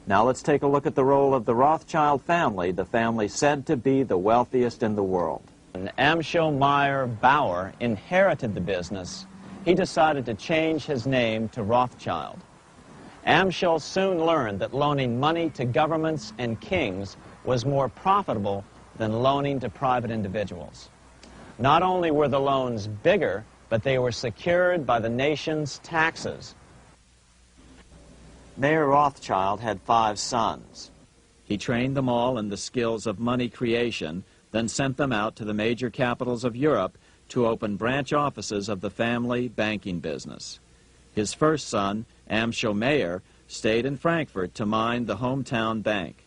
Now let's take a look at the role of the Rothschild family, the family said to be the wealthiest in the world. When Amschel Meyer Bauer inherited the business, he decided to change his name to Rothschild. Amschel soon learned that loaning money to governments and kings was more profitable than loaning to private individuals. Not only were the loans bigger, but they were secured by the nation's taxes. Mayer Rothschild had 5 sons. He trained them all in the skills of money creation, then sent them out to the major capitals of Europe to open branch offices of the family banking business. His first son, Amschel Meyer, stayed in Frankfurt to mind the hometown bank.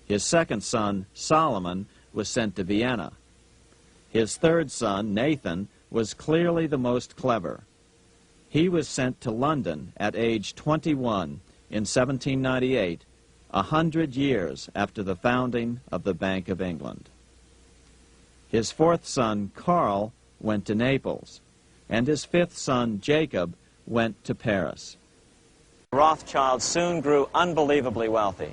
His second son, Solomon, was sent to Vienna. His third son, Nathan, was clearly the most clever. He was sent to London at age 21 in 1798, 100 years after the founding of the Bank of England. His fourth son, Karl, went to Naples, and his fifth son, Jacob, went to Paris. Rothschilds soon grew unbelievably wealthy.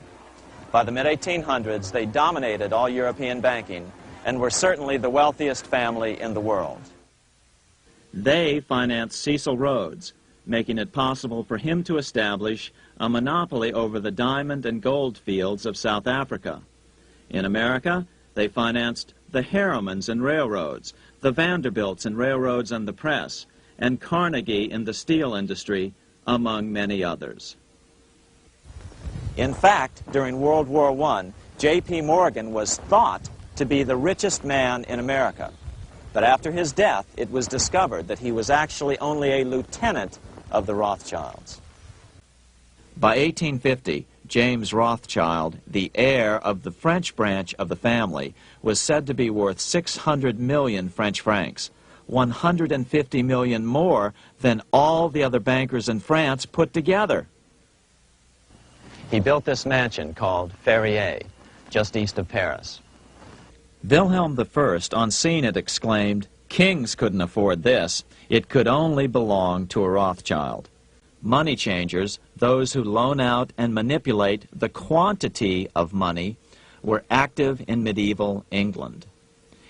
By the mid-1800s, they dominated all European banking and were certainly the wealthiest family in the world. They financed Cecil Rhodes, making it possible for him to establish a monopoly over the diamond and gold fields of South Africa. In America, they financed the Harrimans and railroads, the Vanderbilts and railroads and the press, and Carnegie in the steel industry, among many others. In fact, during World War I, J.P. Morgan was thought to be the richest man in America. But after his death, it was discovered that he was actually only a lieutenant of the Rothschilds. By 1850, James Rothschild, the heir of the French branch of the family, was said to be worth 600 million French francs, 150 million more than all the other bankers in France put together. He built this mansion called Ferrier, just east of Paris. Wilhelm I, on seeing it, exclaimed, "Kings couldn't afford this. It could only belong to a Rothschild." Money changers, those who loan out and manipulate the quantity of money, were active in medieval England.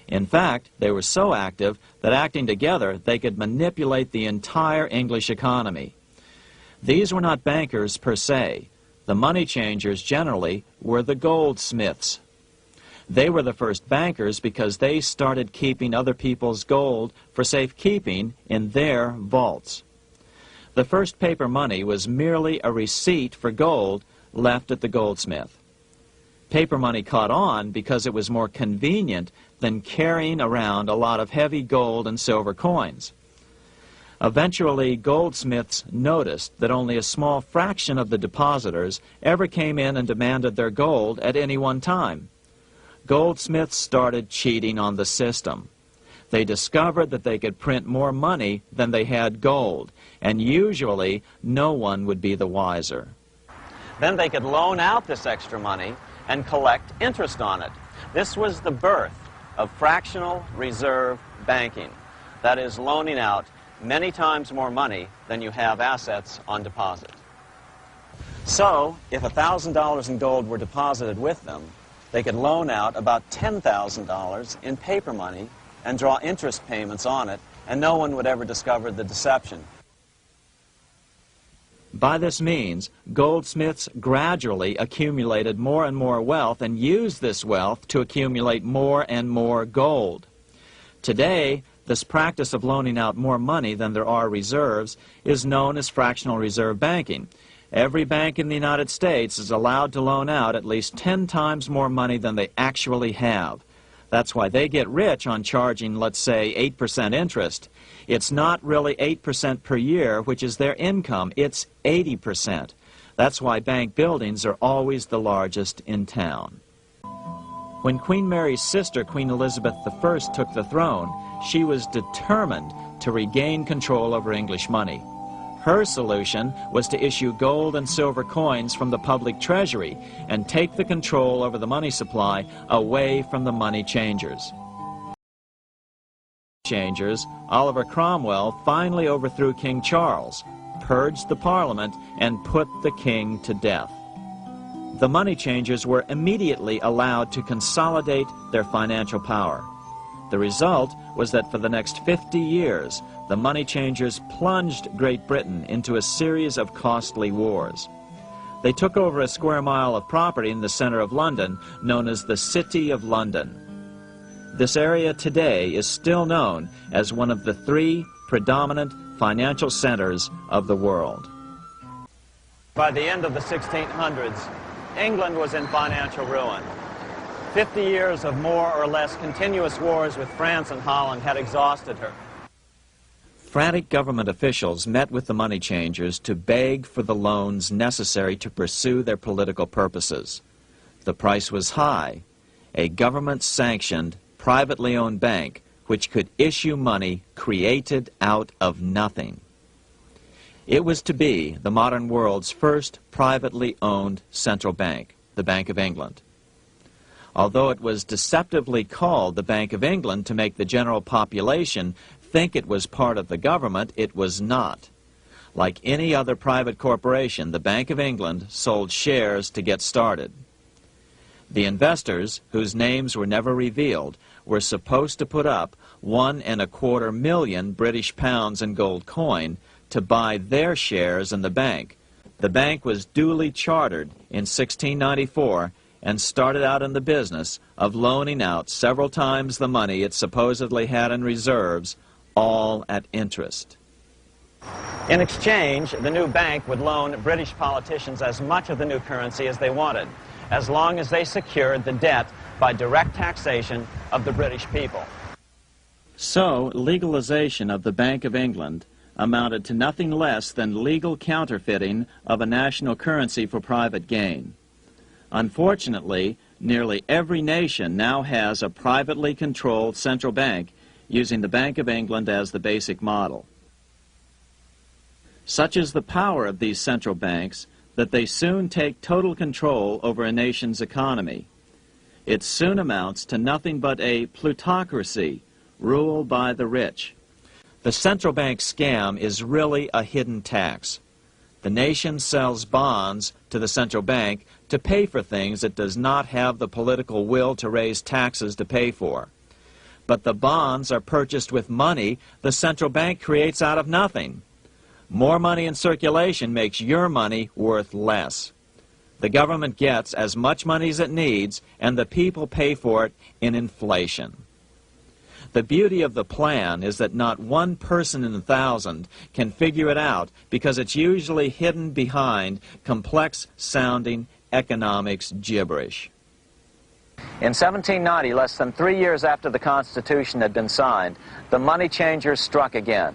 In fact, they were so active that acting together, they could manipulate the entire English economy. These were not bankers per se. The money changers generally were the goldsmiths. They were the first bankers because they started keeping other people's gold for safekeeping in their vaults. The first paper money was merely a receipt for gold left at the goldsmith. Paper money caught on because it was more convenient than carrying around a lot of heavy gold and silver coins. Eventually, goldsmiths noticed that only a small fraction of the depositors ever came in and demanded their gold at any one time. Goldsmiths started cheating on the system. They discovered that they could print more money than they had gold, and usually no one would be the wiser. Then they could loan out this extra money and collect interest on it. This was the birth of fractional reserve banking. That is, loaning out many times more money than you have assets on deposit. So, if $1,000 in gold were deposited with them, they could loan out about $10,000 in paper money and draw interest payments on it, and no one would ever discover the deception. By this means, goldsmiths gradually accumulated more and more wealth and used this wealth to accumulate more and more gold. Today, this practice of loaning out more money than there are reserves is known as fractional reserve banking. Every bank in the United States is allowed to loan out at least 10 times more money than they actually have. That's why they get rich on charging, let's say, 8% interest. It's not really 8% per year, which is their income. It's 80%. That's why bank buildings are always the largest in town. When Queen Mary's sister, Queen Elizabeth I, took the throne, she was determined to regain control over English money. Her solution was to issue gold and silver coins from the public treasury and take the control over the money supply away from the money changers. Oliver Cromwell finally overthrew King Charles, purged the Parliament, and put the king to death. the money changers were immediately allowed to consolidate their financial power. The result was that for the next 50 years, the money changers plunged Great Britain into a series of costly wars. They took over a square mile of property in the center of London, known as the City of London. This area today is still known as one of the 3 predominant financial centers of the world. By the end of the 1600s, England was in financial ruin. 50 years of more or less continuous wars with France and Holland had exhausted her. Frantic government officials met with the money changers to beg for the loans necessary to pursue their political purposes. The price was high. A government-sanctioned, privately owned bank which could issue money created out of nothing. It was to be the modern world's first privately owned central bank, the Bank of England. Although it was deceptively called the Bank of England to make the general population think it was part of the government, it was not. Like any other private corporation, the Bank of England sold shares to get started. The investors, whose names were never revealed, were supposed to put up £1.25 million British pounds in gold coin to buy their shares in the bank. The bank was duly chartered in 1694 and started out in the business of loaning out several times the money it supposedly had in reserves, all at interest. In exchange, the new bank would loan British politicians as much of the new currency as they wanted, as long as they secured the debt by direct taxation of the British people. So, legalization of the Bank of England amounted to nothing less than legal counterfeiting of a national currency for private gain. Unfortunately, nearly every nation now has a privately controlled central bank using the Bank of England as the basic model. Such is the power of these central banks that they soon take total control over a nation's economy. It soon amounts to nothing but a plutocracy ruled by the rich. The central bank scam is really a hidden tax. The nation sells bonds to the central bank to pay for things it does not have the political will to raise taxes to pay for. But the bonds are purchased with money the central bank creates out of nothing. More money in circulation makes your money worth less. The government gets as much money as it needs, and the people pay for it in inflation. The beauty of the plan is that not one person in 1,000 can figure it out because it's usually hidden behind complex-sounding economics gibberish. In 1790, less than 3 years after the Constitution had been signed, the money changers struck again.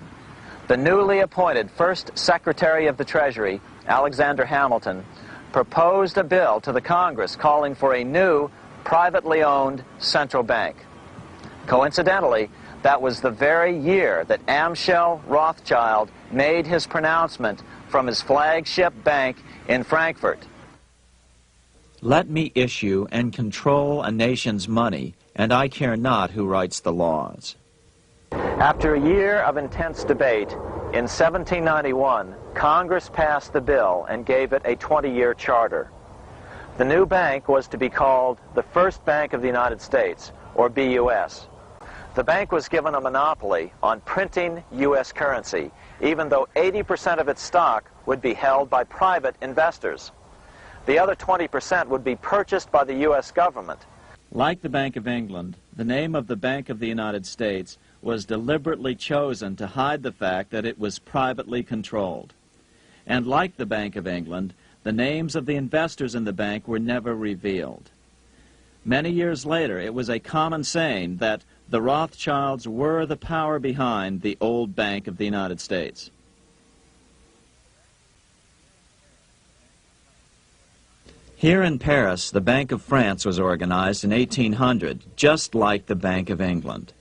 The newly appointed first Secretary of the Treasury, Alexander Hamilton, proposed a bill to the Congress calling for a new, privately owned central bank. Coincidentally, that was the very year that Amschel Rothschild made his pronouncement from his flagship bank in Frankfurt. Let me issue and control a nation's money, and I care not who writes the laws. After a year of intense debate, in 1791, Congress passed the bill and gave it a 20-year charter. The new bank was to be called the First Bank of the United States, or BUS. The bank was given a monopoly on printing U.S. currency, even though 80% of its stock would be held by private investors. The other 20% would be purchased by the U.S. government. Like the Bank of England, the name of the Bank of the United States was deliberately chosen to hide the fact that it was privately controlled. And like the Bank of England, the names of the investors in the bank were never revealed. Many years later, it was a common saying that the Rothschilds were the power behind the old Bank of the United States. Here in Paris, the Bank of France was organized in 1800, just like the Bank of England.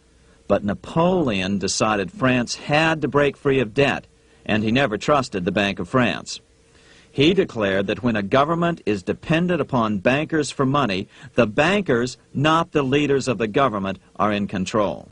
But Napoleon decided France had to break free of debt, and he never trusted the Bank of France. He declared that when a government is dependent upon bankers for money, the bankers, not the leaders of the government, are in control.